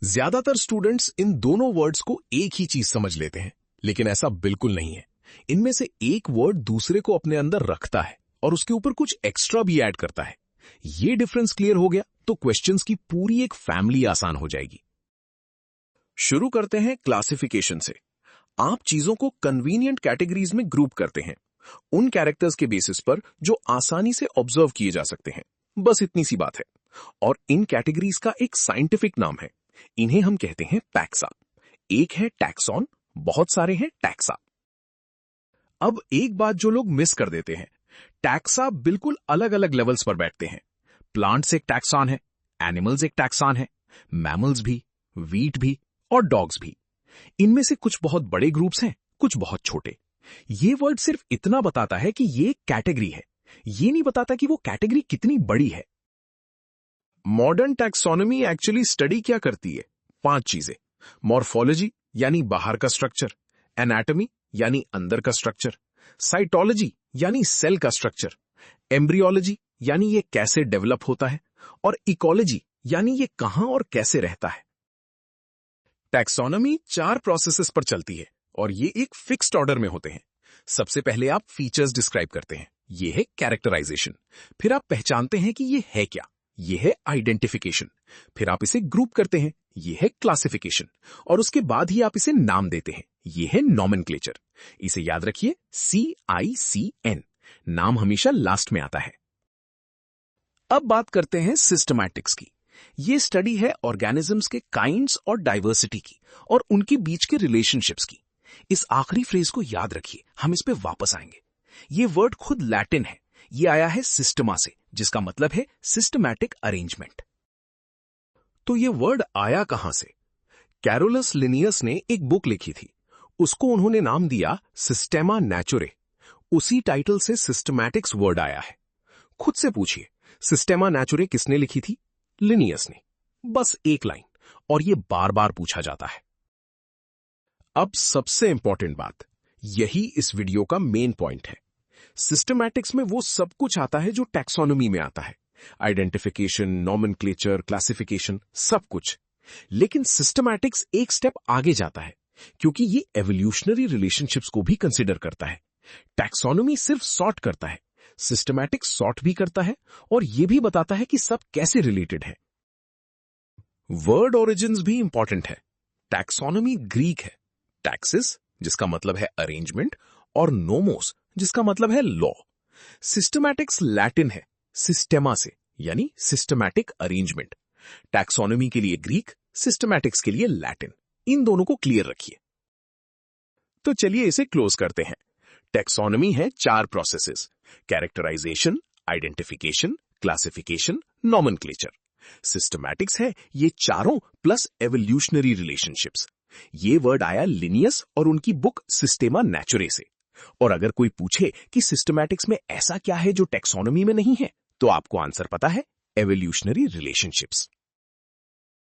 ज्यादातर students in दोनों words को एक ही चीज समझ लेते हैं, लेकिन ऐसा बिल्कुल नहीं है। इनमें से एक वर्ड दूसरे को अपने अंदर रखता है और उसके ऊपर कुछ एक्स्ट्रा भी ऐड करता है। ये डिफरेंस क्लियर हो गया तो क्वेश्चंस की पूरी एक फैमिली आसान हो जाएगी। शुरू करते हैं क्लासिफिकेशन से। आप चीजों को कन्वीनियंट कैटेगरीज में ग्रुप करते हैं, उन कैरेक्टर्स के बेसिस पर जो आसानी से ऑब्जर्व किए जा सकते हैं। बस इतनी सी बात है। और इन कैटेगरीज का एक साइंटिफिक नाम है। इन्हें हम कहते हैं टैक्सा। एक है टैक्सॉन, बहुत सारे हैं टैक्सा। अब एक बात जो लोग मिस कर देते हैं, टैक्सा बिल्कुल अलग अलग लेवल्स पर बैठते हैं। प्लांट्स एक टैक्सॉन है, एनिमल्स एक टैक्सॉन है, मैमल्स भी, वीट भी और डॉग्स भी। इनमें से कुछ बहुत बड़े ग्रुप्स हैं, कुछ बहुत छोटे। ये वर्ड सिर्फ इतना बताता है कि ये कैटेगरी है, ये नहीं बताता कि वो कैटेगरी कितनी बड़ी है। मॉडर्न टैक्सोनॉमी एक्चुअली स्टडी क्या करती है? 5 चीजें। मॉर्फोलॉजी यानी बाहर का स्ट्रक्चर, एनाटॉमी यानी अंदर का स्ट्रक्चर, साइटोलॉजी यानी सेल का स्ट्रक्चर, एम्ब्रियोलॉजी यानी ये कैसे डेवलप होता है, और इकोलॉजी यानी ये कहां और कैसे रहता है। टैक्सोनॉमी 4 प्रोसेसेस पर चलती है और ये एक फिक्स्ड ऑर्डर में होते हैं। सबसे पहले आप फीचर्स डिस्क्राइब करते हैं, ये है कैरेक्टराइजेशन। फिर आप पहचानते हैं कि ये है क्या, ये है आइडेंटिफिकेशन। फिर आप इसे ग्रुप करते हैं, ये है क्लासिफिकेशन। और उसके बाद ही आप इसे नाम देते हैं, ये है नॉमेनक्लेचर। इसे याद रखिए, CICN। नाम हमेशा लास्ट में आता है। अब बात करते हैं सिस्टमैटिक्स की। ये स्टडी है ऑर्गेनिजम्स के काइंड्स और डाइवर्सिटी की और उनके बीच के रिलेशनशिप्स की। इस आखिरी फ्रेज को याद रखिए, हम इस पे वापस आएंगे। ये वर्ड खुद लैटिन है, ये आया है सिस्टमा से, जिसका मतलब है सिस्टमैटिक अरेंजमेंट। तो ये वर्ड आया कहां से? कैरोलस लिनियस ने एक बुक लिखी थी, उसको उन्होंने नाम दिया सिस्टेमा नेचुरे। उसी टाइटल से सिस्टमैटिक्स वर्ड आया है। खुद से पूछिए, सिस्टेमा नेचुरे किसने लिखी थी? लिनियस ने। बस एक लाइन, और ये बार बार पूछा जाता है। अब सबसे इंपॉर्टेंट बात, यही इस वीडियो का मेन पॉइंट है। सिस्टमैटिक्स में वो सब कुछ आता है जो टैक्सोनॉमी में आता है, आइडेंटिफिकेशन, नॉमेनक्लेचर, क्लासिफिकेशन, सब कुछ। लेकिन सिस्टमैटिक्स एक स्टेप आगे जाता है, क्योंकि ये एवोल्यूशनरी रिलेशनशिप्स को भी कंसीडर करता है। टैक्सोनॉमी सिर्फ सॉर्ट करता है, सिस्टमैटिक्स सॉर्ट भी करता है और ये भी बताता है कि सब कैसे रिलेटेड है। वर्ड ओरिजिन्स भी इंपॉर्टेंट है। टैक्सोनॉमी ग्रीक है, टैक्सिस जिसका मतलब है अरेंजमेंट, और नोमोस जिसका मतलब है लॉ। सिस्टमैटिक्स लैटिन है, सिस्टेमा से, यानी सिस्टमैटिक अरेंजमेंट। टैक्सोनॉमी के लिए ग्रीक, सिस्टमैटिक्स के लिए लैटिन। इन दोनों को क्लियर रखिए। तो चलिए इसे क्लोज करते हैं। टैक्सोनॉमी है 4 processes: characterization, identification, classification, nomenclature. Systematics है ये चारों प्लस एवोल्यूशनरी रिलेशनशिप्स। ये वर्ड आया लिनियस और उनकी बुक सिस्टेमा नेचुरे से। और अगर कोई पूछे कि सिस्टमैटिक्स में ऐसा क्या है जो टैक्सोनॉमी में नहीं है, तो आपको आंसर पता है, एवोल्यूशनरी रिलेशनशिप्स।